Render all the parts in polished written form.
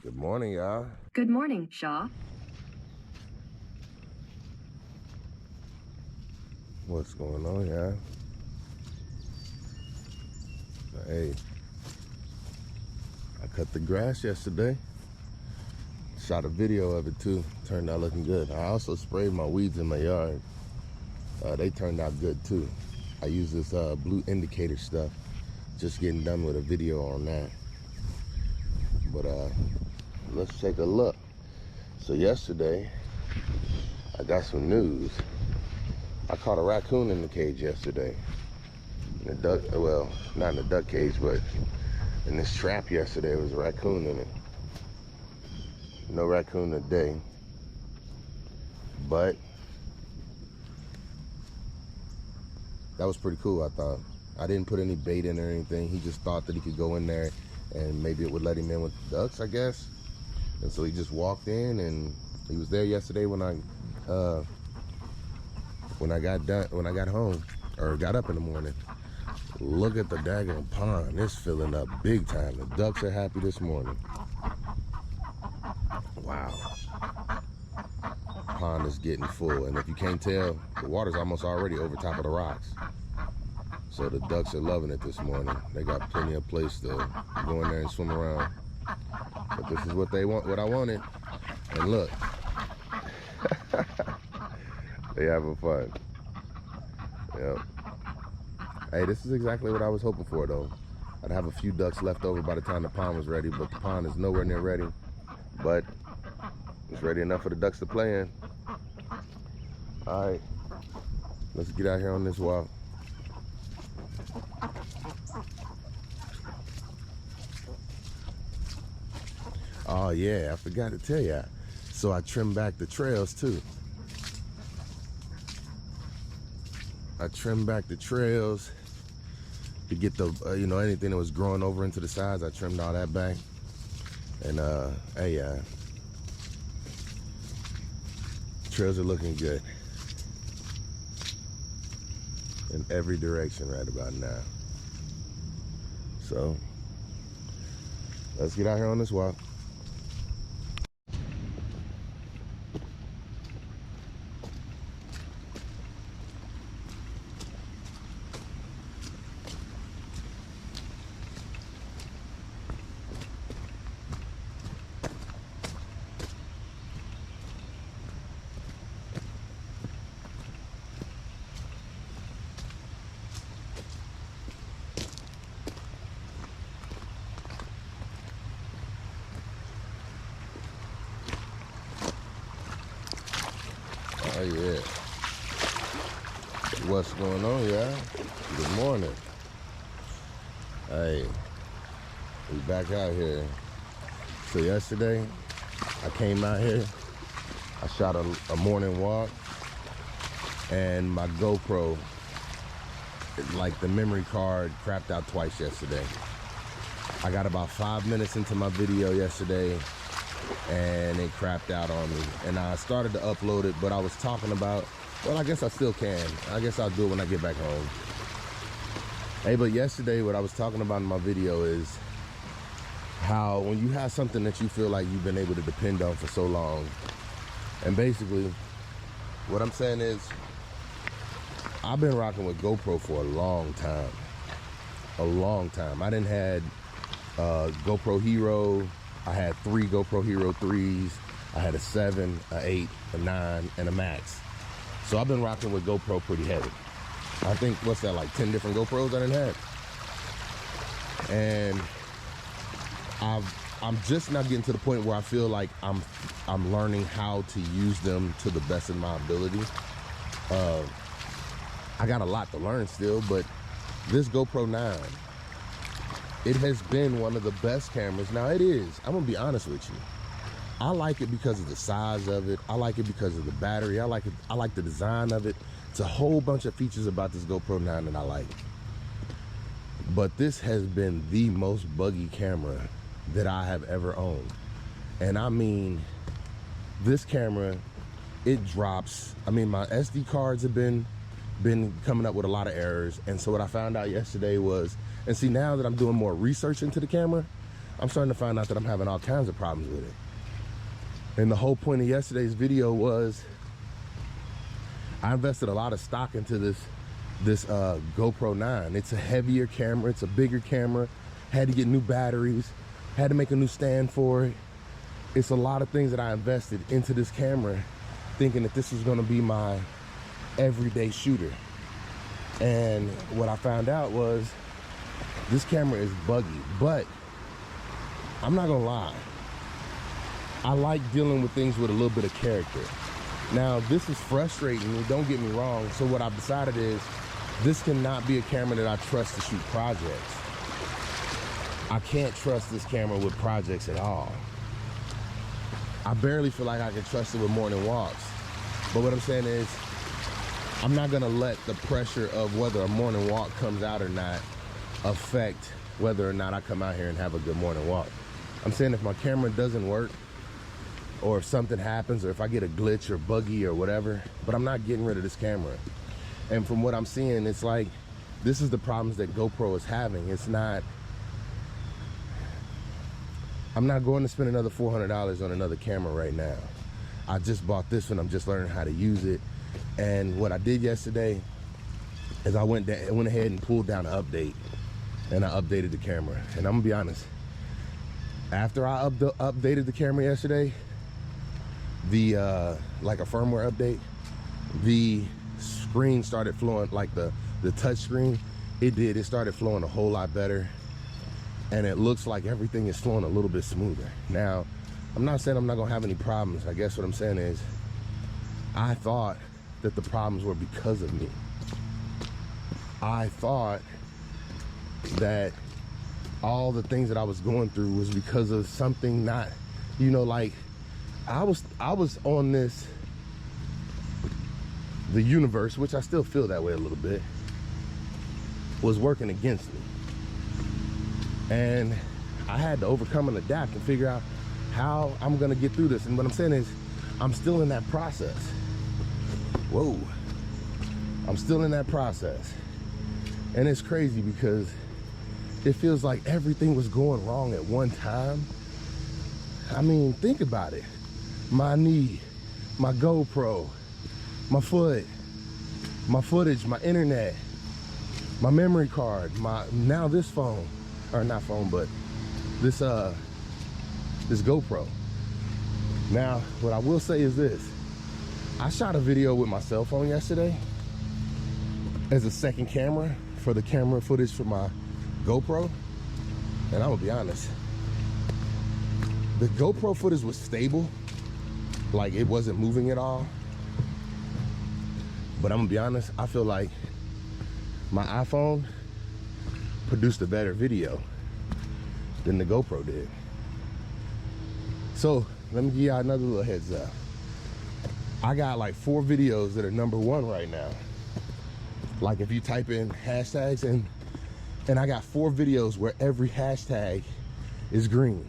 Good morning, y'all. Good morning, Shaw. What's going on, y'all? Hey, I cut the grass yesterday. Shot a video of it too. Turned out looking good. I also sprayed my weeds in my yard. They turned out good too. I use this blue indicator stuff. Just getting done with a video on that. But let's take a look. So yesterday, I got some news. I caught a raccoon in the cage yesterday. In the duck, well, not in the duck cage, but in this trap yesterday, there was a raccoon in it. No raccoon today, but that was pretty cool, I thought. I didn't put any bait in or anything. He just thought that he could go in there and maybe it would let him in with the ducks, I guess. And so he just walked in, and he was there yesterday when I got home or got up in the morning. Look at the daggone pond. It's filling up big time. The ducks are happy this morning. Wow. Pond is getting full, and if you can't tell, the water's almost already over top of the rocks. So the ducks are loving it this morning. They got plenty of place to go in there and swim around. But this is what they want, what I wanted. And look, they having fun. Yep. Hey, this is exactly what I was hoping for, though. I'd have a few ducks left over by the time the pond was ready, but the pond is nowhere near ready. But it's ready enough for the ducks to play in. All right, let's get out here on this walk. Oh yeah, I forgot to tell ya. So I trimmed back the trails too. I trimmed back the trails to get the, anything that was growing over into the sides. I trimmed all that back. And hey, trails are looking good in every direction right about now. So let's get out here on this walk. Oh yeah. What's going on, y'all? Good morning. Hey, we back out here. So yesterday, I came out here. I shot a morning walk, and my GoPro, like the memory card, crapped out twice yesterday. I got about 5 minutes into my video yesterday, and it crapped out on me. And I started to upload it, but I was talking about, well, I guess I still can. I guess I'll do it when I get back home. Hey, but yesterday what I was talking about in my video is how when you have something that you feel like you've been able to depend on for so long, and basically what I'm saying is I've been rocking with GoPro for a long time. I done had GoPro Hero. I had 3 GoPro Hero 3s. I had a 7, a 8, a 9, and a Max. So I've been rocking with GoPro pretty heavy. I think, what's that, like 10 different GoPros I done had? And I'm just now getting to the point where I feel like I'm learning how to use them to the best of my ability. I got a lot to learn still, but this GoPro 9, it has been one of the best cameras. Now it is, I'm gonna be honest with you. I like it because of the size of it. I like it because of the battery. I like the design of it. It's a whole bunch of features about this GoPro 9 that I like. But this has been the most buggy camera that I have ever owned. And I mean, this camera, it drops. I mean, my SD cards have been coming up with a lot of errors. And so what I found out yesterday was, and see, now that I'm doing more research into the camera, I'm starting to find out that I'm having all kinds of problems with it. And the whole point of yesterday's video was I invested a lot of stock into this GoPro 9. It's a heavier camera, it's a bigger camera, had to get new batteries, had to make a new stand for it. It's a lot of things that I invested into this camera thinking that this was gonna be my everyday shooter. And what I found out was this camera is buggy, but I'm not gonna lie. I like dealing with things with a little bit of character. Now, this is frustrating me, don't get me wrong. So what I've decided is this cannot be a camera that I trust to shoot projects. I can't trust this camera with projects at all. I barely feel like I can trust it with morning walks. But what I'm saying is, I'm not gonna let the pressure of whether a morning walk comes out or not affect whether or not I come out here and have a good morning walk. I'm saying if my camera doesn't work, or if something happens, or if I get a glitch or buggy or whatever, but I'm not getting rid of this camera. And from what I'm seeing, it's like, this is the problems that GoPro is having. It's not, I'm not going to spend another $400 on another camera right now. I just bought this one, I'm just learning how to use it. And what I did yesterday is I went ahead and pulled down an update, and I updated the camera. And I'm gonna be honest, after I updated the camera yesterday, like a firmware update, the screen started flowing, like the touch screen, it started flowing a whole lot better, and it looks like everything is flowing a little bit smoother. Now, I'm not saying I'm not gonna have any problems. I guess what I'm saying is, I thought that the problems were because of me. I thought that all the things that I was going through was because of something not, you know, like I was on this, the universe, which I still feel that way a little bit, was working against me. And I had to overcome and adapt and figure out how I'm gonna get through this. And what I'm saying is, I'm still in that process. Whoa. I'm still in that process. And it's crazy because it feels like everything was going wrong at one time. I mean, think about it. My knee, my GoPro, my foot, my footage, my internet, my memory card, now this phone, or not phone, but this GoPro. Now, what I will say is this. I shot a video with my cell phone yesterday as a second camera for the camera footage for my GoPro. And I'm gonna be honest, the GoPro footage was stable, like it wasn't moving at all. But I'm gonna be honest, I feel like my iPhone produced a better video than the GoPro did. So let me give y'all another little heads up. I got like 4 videos that are #1 right now. Like if you type in hashtags, and I got 4 videos where every hashtag is green.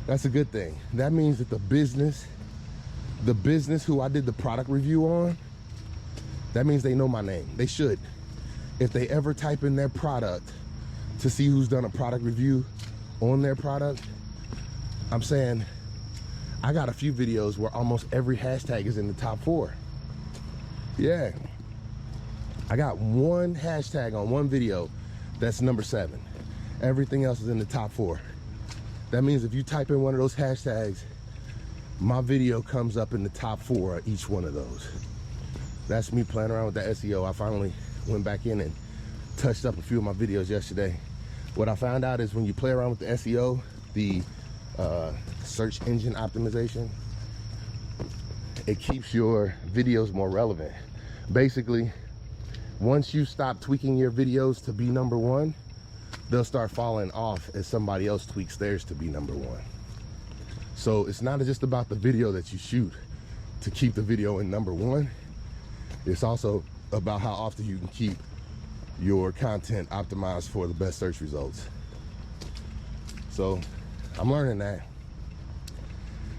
That's a good thing. That means that the business who I did the product review on, that means they know my name. They should. If they ever type in their product to see who's done a product review on their product, I'm saying I got a few videos where almost every hashtag is in the top 4. Yeah. I got 1 hashtag on 1 video that's #7. Everything else is in the top 4. That means if you type in one of those hashtags, my video comes up in the top 4 of each one of those. That's me playing around with the SEO. I finally went back in and touched up a few of my videos yesterday. What I found out is when you play around with the SEO, the search engine optimization, it keeps your videos more relevant. Basically, once you stop tweaking your videos to be #1, they'll start falling off as somebody else tweaks theirs to be #1. So it's not just about the video that you shoot to keep the video in #1. It's also about how often you can keep your content optimized for the best search results. So I'm learning that,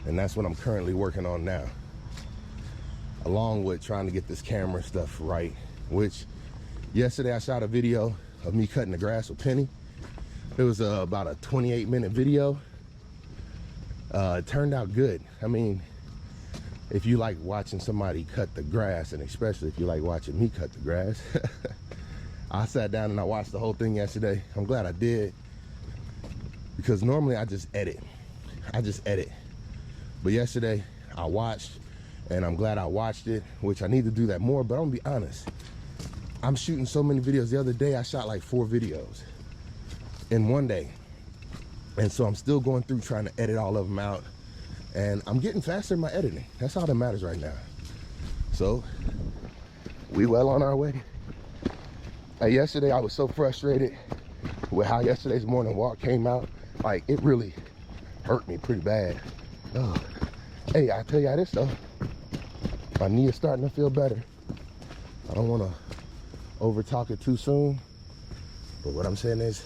and that's what I'm currently working on now, along with trying to get this camera stuff right. Which yesterday I shot a video of me cutting the grass with Penny. It was about a 28-minute video. It turned out good. I mean, if you like watching somebody cut the grass, and especially if you like watching me cut the grass, I sat down and I watched the whole thing yesterday. I'm glad I did, because normally I just edit. But yesterday I watched, and I'm glad I watched it, which I need to do that more. But I'm gonna be honest, I'm shooting so many videos. The other day I shot like 4 videos in one day. And so I'm still going through trying to edit all of them out. And I'm getting faster in my editing. That's all that matters right now. So we well on our way. Hey, yesterday I was so frustrated with how yesterday's morning walk came out. Like, it really hurt me pretty bad. Oh. Hey, I tell you this though, my knee is starting to feel better. I don't want to over talk it too soon, but what I'm saying is,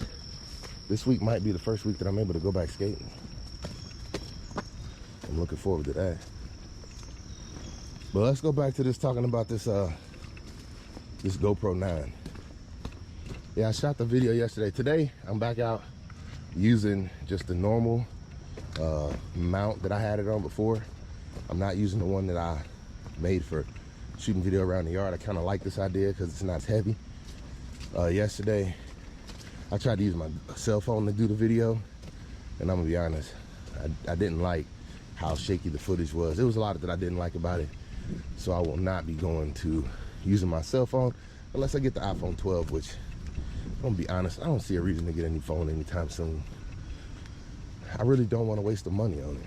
this week might be the first week that I'm able to go back skating. I'm looking forward to that. But let's go back to this, talking about this this GoPro 9. Yeah, I shot the video yesterday. Today I'm back out using just the normal mount that I had it on before. I'm not using the one that I made for shooting video around the yard. I kind of like this idea because it's not as heavy. Yesterday I tried to use my cell phone to do the video, and I'm gonna be honest, I didn't like how shaky the footage was. There was a lot that I didn't like about it, so I will not be going to using my cell phone unless I get the iPhone 12, which, I'm gonna be honest, I don't see a reason to get any phone anytime soon. I really don't want to waste the money on it.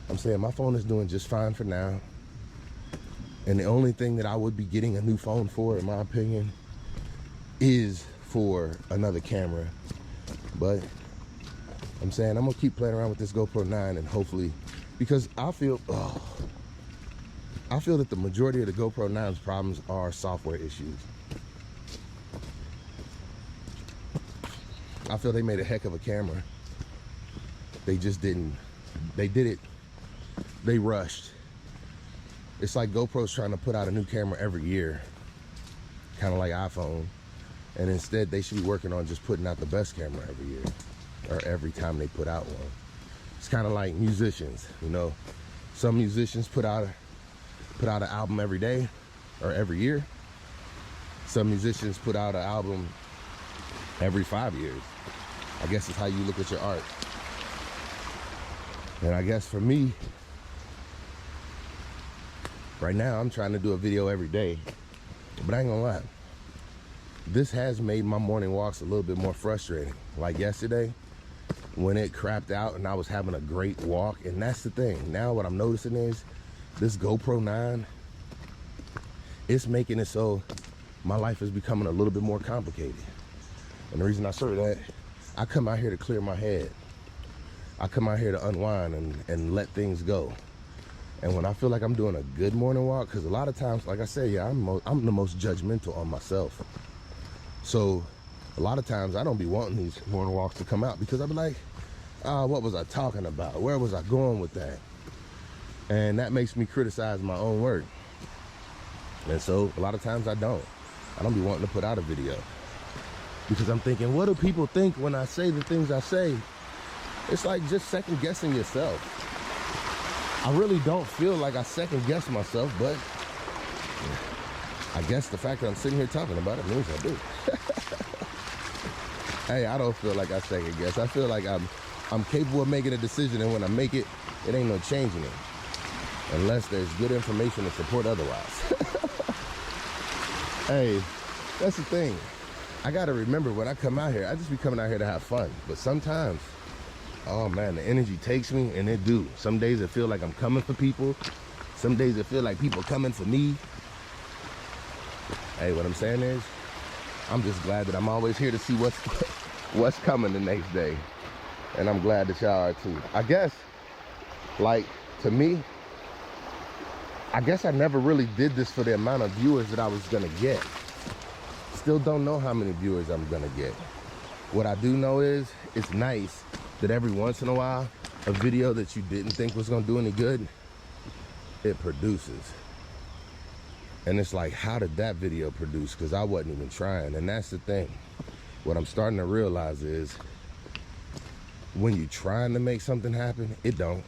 I'm saying my phone is doing just fine for now, and the only thing that I would be getting a new phone for, in my opinion, is for another camera. But I'm saying I'm gonna keep playing around with this GoPro 9, and hopefully, because I feel that the majority of the GoPro 9's problems are software issues. I feel they made a heck of a camera. They just didn't. They rushed. It's like GoPro's trying to put out a new camera every year, kind of like iPhone. And instead, they should be working on just putting out the best camera every year, or every time they put out one. It's kind of like musicians, you know. Some musicians put out an album every day or every year. Some musicians put out an album every 5 years. I guess it's how you look at your art. And I guess for me, right now, I'm trying to do a video every day. But I ain't gonna lie, this has made my morning walks a little bit more frustrating. Like yesterday, when it crapped out and I was having a great walk. And that's the thing. Now what I'm noticing is this GoPro 9, it's making it so my life is becoming a little bit more complicated. And the reason I say that, I come out here to clear my head. I come out here to unwind and let things go. And when I feel like I'm doing a good morning walk, because a lot of times, like I say, yeah, I'm the most judgmental on myself. So a lot of times I don't be wanting these morning walks to come out, because I'll be like, what was I talking about? Where was I going with that? And that makes me criticize my own work. And so a lot of times I don't be wanting to put out a video, because I'm thinking, what do people think when I say the things I say? It's like just second guessing yourself. I really don't feel like I second guess myself, but I guess the fact that I'm sitting here talking about it means I do. Hey, I don't feel like I second guess. I feel like I'm capable of making a decision, and when I make it, it ain't no changing it, unless there's good information to support otherwise. Hey, that's the thing. I gotta remember, when I come out here, I just be coming out here to have fun. But sometimes, oh man, the energy takes me, and it do. Some days it feel like I'm coming for people. Some days it feel like people coming for me. Hey, what I'm saying is, I'm just glad that I'm always here to see what's coming the next day. And I'm glad that y'all are too. I guess, like, to me, I guess I never really did this for the amount of viewers that I was gonna get. Still don't know how many viewers I'm gonna get. What I do know is, it's nice that every once in a while, a video that you didn't think was gonna do any good, it produces. And it's like, how did that video produce? Because I wasn't even trying. And that's the thing. what I'm starting to realize is when you're trying to make something happen, it don't.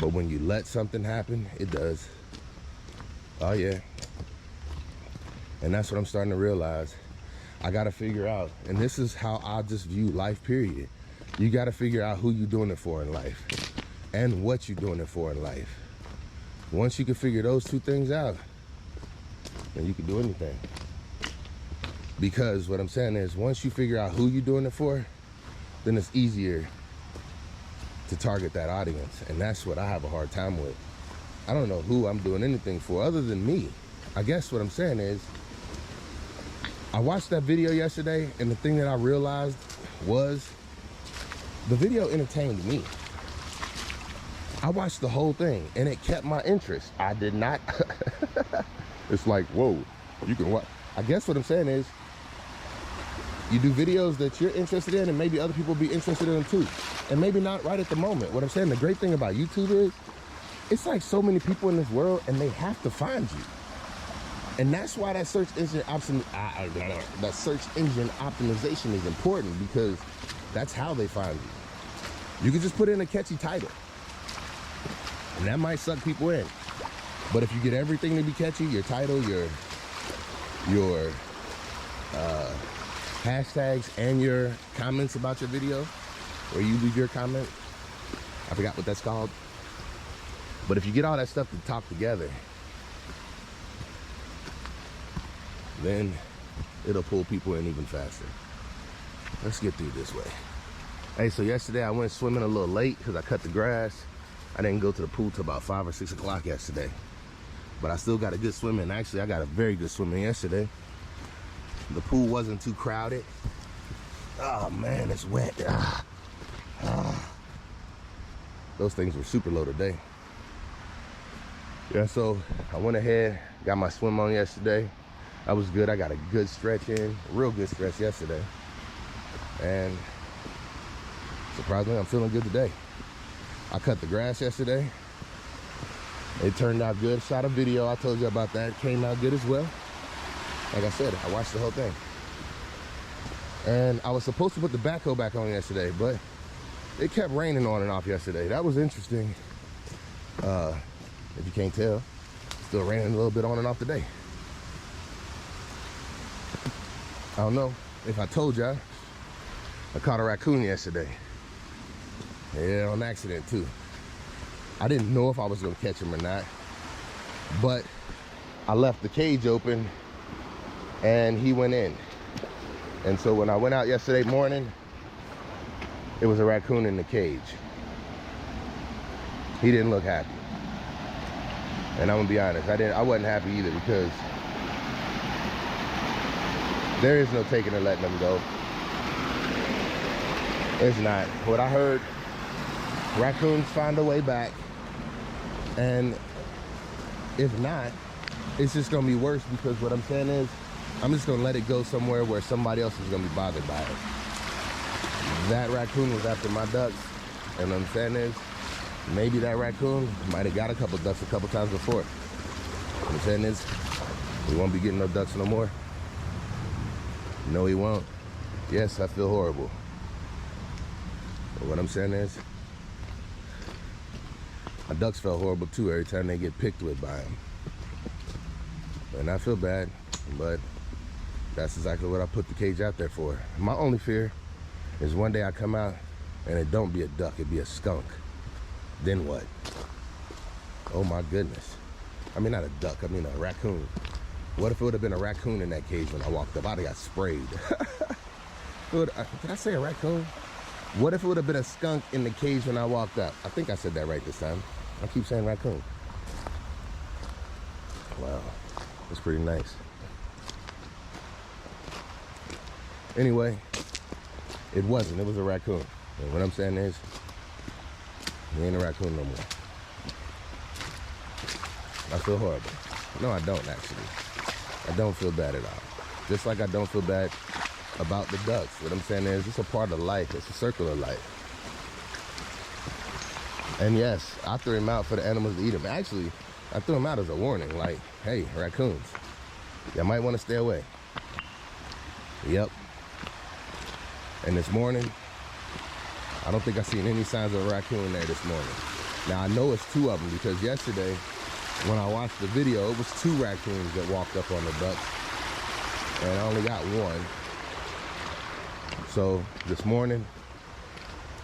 But when you let something happen, it does. Oh yeah. And that's what I'm starting to realize. I gotta figure out, and this is how I just view life, period. You gotta figure out who you're doing it for in life and what you're doing it for in life. Once you can figure those two things out, then you can do anything. Because what I'm saying is, once you figure out who you're doing it for, then it's easier to target that audience. And that's what I have a hard time with. I don't know who I'm doing anything for other than me. I guess what I'm saying is, I watched that video yesterday, and the thing that I realized was the video entertained me. I watched the whole thing, and it kept my interest. I did not. It's like, whoa, you can watch. I guess what I'm saying is, you do videos that you're interested in, and maybe other people will be interested in them too. And maybe not right at the moment. What I'm saying, the great thing about YouTube is, it's like so many people in this world, and they have to find you. And that's why that search engine optimization is important, because that's how they find you. You can just put in a catchy title, and that might suck people in. But if you get everything to be catchy, your title, your hashtags, and your comments about your video, where you leave your comment, I forgot what that's called. But if you get all that stuff to talk together, then it'll pull people in even faster. Let's get through this way. Hey, so yesterday I went swimming a little late because I cut the grass. I didn't go to the pool till about 5 or 6 o'clock yesterday. But I still got a good swim in. Actually, I got a very good swim in yesterday. The pool wasn't too crowded. Oh man, it's wet. Those things were super low today. Yeah, so I went ahead, got my swim on yesterday. That was good. I got a good stretch in, real good stretch yesterday. And surprisingly, I'm feeling good today. I cut the grass yesterday. It turned out good. Shot a video, I told you about that. It came out good as well. Like I said, I watched the whole thing. And I was supposed to put the backhoe back on yesterday, but it kept raining on and off yesterday. That was interesting. If you can't tell, still raining a little bit on and off today. I don't know if I told y'all, I caught a raccoon yesterday. Yeah, on accident too. I didn't know if I was gonna catch him or not, but I left the cage open and he went in. And so when I went out yesterday morning, it was a raccoon in the cage. He didn't look happy. And I'm gonna be honest, I wasn't happy either, because there is no taking or letting them go. It's not. What I heard, raccoons find a way back, and if not, it's just gonna be worse, because what I'm saying is, I'm just gonna let it go somewhere where somebody else is gonna be bothered by it. That raccoon was after my ducks, and what I'm saying is, maybe that raccoon might have got a couple ducks a couple times before. What I'm saying is, we won't be getting no ducks no more. No, he won't. Yes, I feel horrible. But what I'm saying is, my ducks felt horrible too every time they get picked with by him. And I feel bad, but that's exactly what I put the cage out there for. My only fear is one day I come out and it don't be a duck, it be a skunk. Then what? Oh my goodness. I mean, not a duck, I mean a raccoon. What if it would have been a raccoon in that cage when I walked up? I'd have got sprayed. Did I say a raccoon? What if it would have been a skunk in the cage when I walked up? I think I said that right this time. I keep saying raccoon. Wow, that's pretty nice. Anyway, it wasn't, it was a raccoon. And what I'm saying is, he ain't a raccoon no more. I feel horrible. No, I don't actually. I don't feel bad at all. Just like I don't feel bad about the ducks. What I'm saying is, it's a part of life. It's a circle of life. And yes, I threw him out for the animals to eat him. Actually, I threw him out as a warning, like, hey, raccoons, y'all might want to stay away. Yep, And this morning, I don't think I seen any signs of a raccoon there this morning. Now I know it's 2 of them because yesterday when I watched the video, it was 2 raccoons that walked up on the ducks, and I only got 1. So this morning,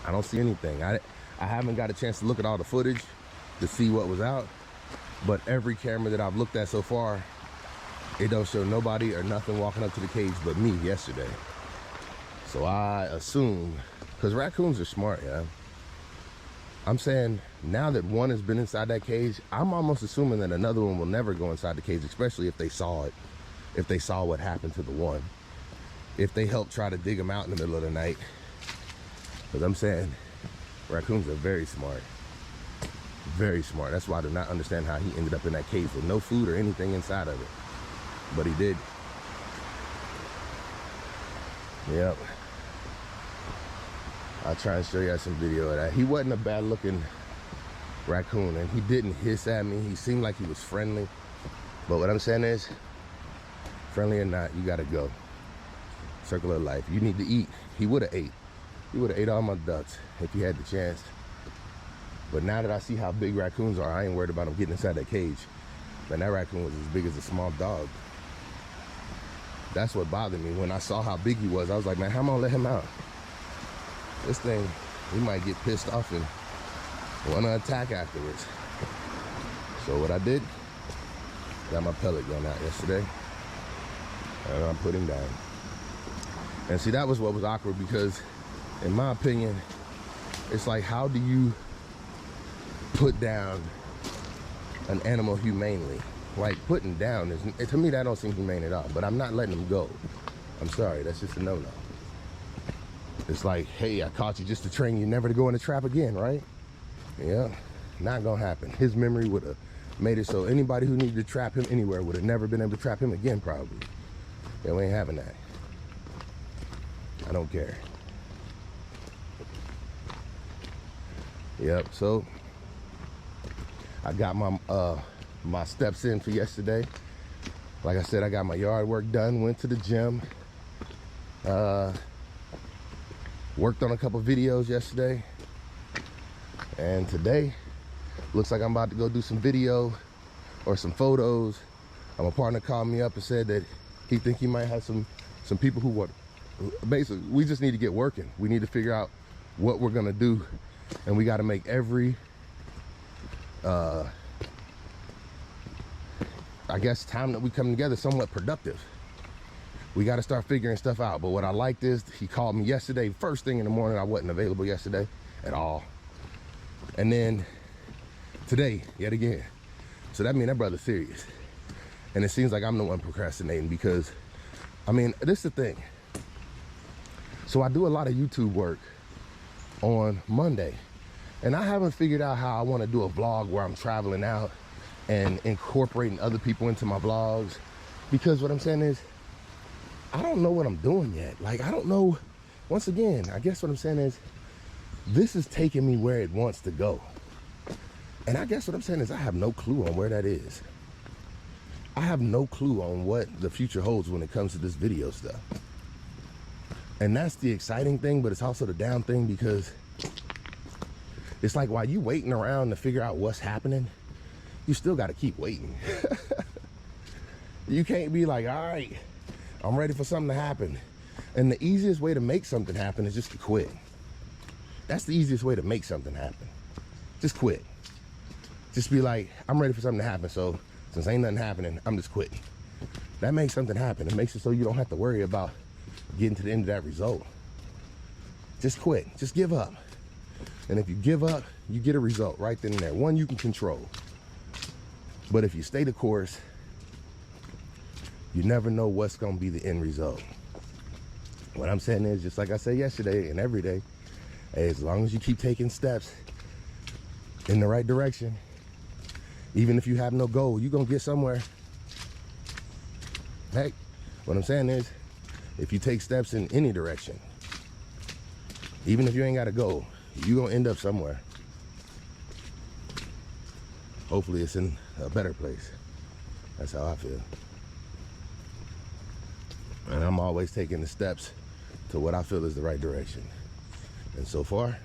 I don't see anything. I haven't got a chance to look at all the footage to see what was out, but every camera that I've looked at so far, it don't show nobody or nothing walking up to the cage but me yesterday. So I assume, because raccoons are smart, yeah. I'm saying now that one has been inside that cage, I'm almost assuming that another one will never go inside the cage, especially if they saw it, if they saw what happened to the one, if they helped try to dig them out in the middle of the night. Because I'm saying raccoons are very smart. Very smart. That's why I do not understand how he ended up in that cage with no food or anything inside of it. But he did. Yep. I'll try and show you guys some video of that. He wasn't a bad looking raccoon, and he didn't hiss at me. He seemed like he was friendly. But what I'm saying is, friendly or not, you gotta go. Circle of life. You need to eat. He would have ate. He would have ate all my ducks if he had the chance. But now that I see how big raccoons are, I ain't worried about him getting inside that cage. Man, that raccoon was as big as a small dog. That's what bothered me. When I saw how big he was, I was like, man, how am I gonna let him out? This thing, he might get pissed off and want to attack afterwards. So what I did, got my pellet gun out yesterday, and I'm putting down. And see, that was what was awkward, because in my opinion, it's like, how do you put down an animal humanely? Like, putting down is, to me, that don't seem humane at all. But I'm not letting him go. I'm sorry, that's just a no-no. It's like, hey, I caught you just to train you never to go in the trap again, right? Yeah, not gonna happen. His memory would have made it so anybody who needed to trap him anywhere would have never been able to trap him again, probably. Yeah, we ain't having that. I don't care. Yep, so I got my my steps in for yesterday. Like I said, I got my yard work done, went to the gym, worked on a couple videos yesterday, and today looks like I'm about to go do some video or some photos. My partner called me up and said that he think he might have some people who want, basically, we just need to get working. We need to figure out what we're gonna do, and we got to make every I guess time that we come together somewhat productive. We got to start figuring stuff out. But what I liked is he called me yesterday, first thing in the morning. I wasn't available yesterday at all. And then today, yet again. So that means that brother's serious. And it seems like I'm the one procrastinating, because, I mean, this is the thing. So I do a lot of YouTube work on Monday. And I haven't figured out how I want to do a vlog where I'm traveling out and incorporating other people into my vlogs. Because what I'm saying is, I don't know what I'm doing yet. Like, I don't know. Once again, I guess what I'm saying is, this is taking me where it wants to go. And I guess what I'm saying is, I have no clue on where that is. I have no clue on what the future holds when it comes to this video stuff. And that's the exciting thing, but it's also the down thing, because it's like, while you waiting around to figure out what's happening, you still got to keep waiting. You can't be like, all right, I'm ready for something to happen. And the easiest way to make something happen is just to quit. That's the easiest way to make something happen. Just quit. Just be like, I'm ready for something to happen, so since ain't nothing happening, I'm just quitting. That makes something happen. It makes it so you don't have to worry about getting to the end of that result. Just quit. Just give up. And if you give up, you get a result right then and there. One you can control. But if you stay the course, you never know what's going to be the end result. What I'm saying is, just like I said yesterday and every day, hey, as long as you keep taking steps in the right direction, even if you have no goal, you're going to get somewhere. Heck, what I'm saying is, if you take steps in any direction, even if you ain't got a goal, you're going to end up somewhere. Hopefully it's in a better place. That's how I feel. And I'm always taking the steps to what I feel is the right direction. And so far,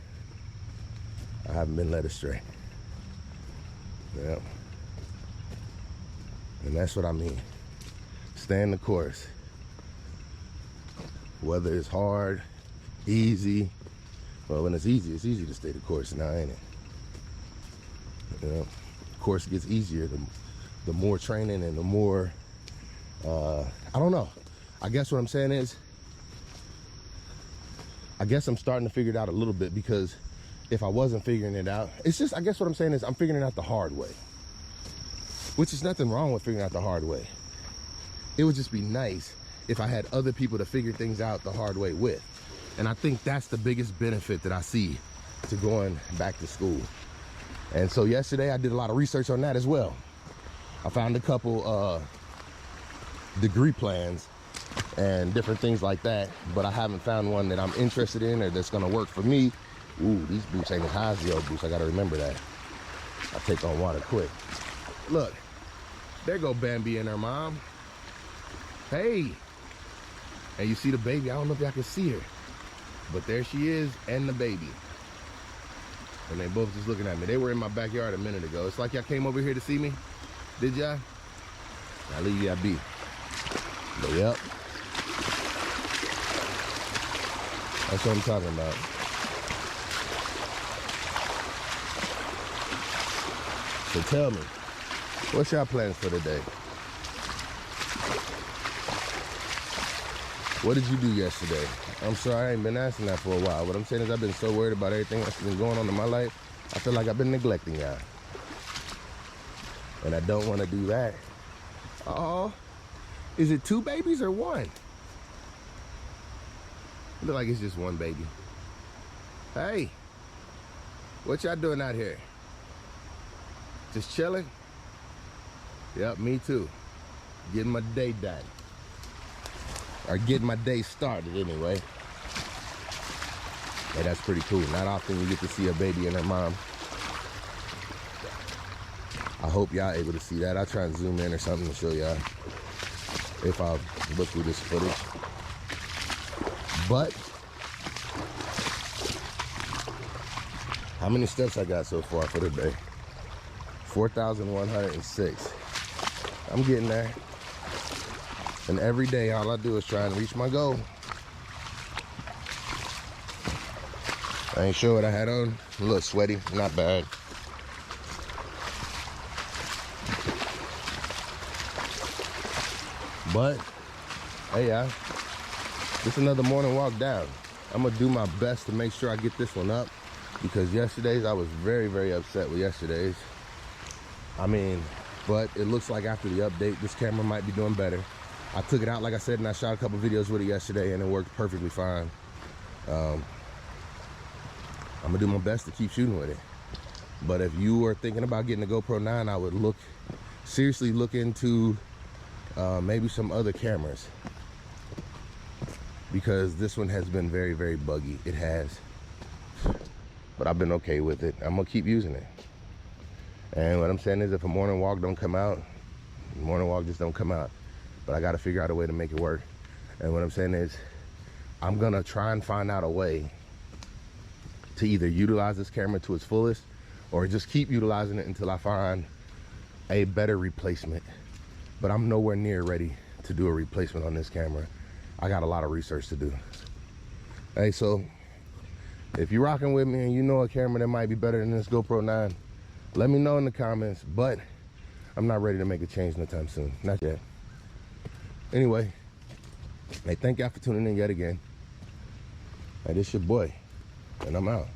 I haven't been led astray. Yep. And that's what I mean. Staying the course. Whether it's hard, easy. Well, when it's easy to stay the course now, ain't it? You know, course gets easier the more training and the more, I don't know. I guess what I'm saying is, I guess I'm starting to figure it out a little bit, because if I wasn't figuring it out, it's just, I guess what I'm saying is I'm figuring it out the hard way. Which is nothing wrong with figuring out the hard way. It would just be nice if I had other people to figure things out the hard way with. And I think that's the biggest benefit that I see to going back to school. And so yesterday I did a lot of research on that as well. I found a couple degree plans and different things like that, but I haven't found one that I'm interested in or that's gonna work for me. Ooh, these boots ain't as high as the old boots. I gotta remember that. I take on water quick. Look, there go Bambi and her mom. Hey, and you see the baby? I don't know if y'all can see her, but there she is and the baby. And they both just looking at me. They were in my backyard a minute ago. It's like y'all came over here to see me. Did y'all? I'll leave y'all be. But yep. That's what I'm talking about. So tell me, what's y'all plans for today? What did you do yesterday? I'm sorry I ain't been asking that for a while. What I'm saying is I've been so worried about everything that's been going on in my life. I feel like I've been neglecting y'all. And I don't want to do that. Oh, is it 2 babies or 1? It look like it's just 1 baby. Hey, what y'all doing out here? Just chilling? Yep, me too. Getting my day done. Or getting my day started anyway. Hey, that's pretty cool. Not often you get to see a baby and her mom. I hope y'all able to see that. I'll try and zoom in or something to show y'all if I look through this footage. But how many steps I got so far for the day? 4,106. I'm getting there. And every day, all I do is try and reach my goal. I ain't sure what I had on. A little sweaty, not bad. But, hey, y'all, just another morning walk down. I'm gonna do my best to make sure I get this one up, because yesterday's, I was very, very upset with yesterday's. I mean, but it looks like after the update, this camera might be doing better. I took it out, like I said, and I shot a couple videos with it yesterday, and it worked perfectly fine. I'm gonna do my best to keep shooting with it. But if you are thinking about getting a GoPro 9, I would seriously look into maybe some other cameras, because this one has been very, very buggy. It has, but I've been okay with it. I'm gonna keep using it. And what I'm saying is, if a morning walk don't come out, morning walk just don't come out. But I got to figure out a way to make it work. And what I'm saying is, I'm gonna try and find out a way to either utilize this camera to its fullest, or just keep utilizing it until I find a better replacement. But I'm nowhere near ready to do a replacement on this camera. I got a lot of research to do. Hey, so if you're rocking with me and you know a camera that might be better than this GoPro 9, let me know in the comments. But I'm not ready to make a change no time soon, not yet. Anyway, hey, thank y'all for tuning in yet again. Hey, this your boy, and I'm out.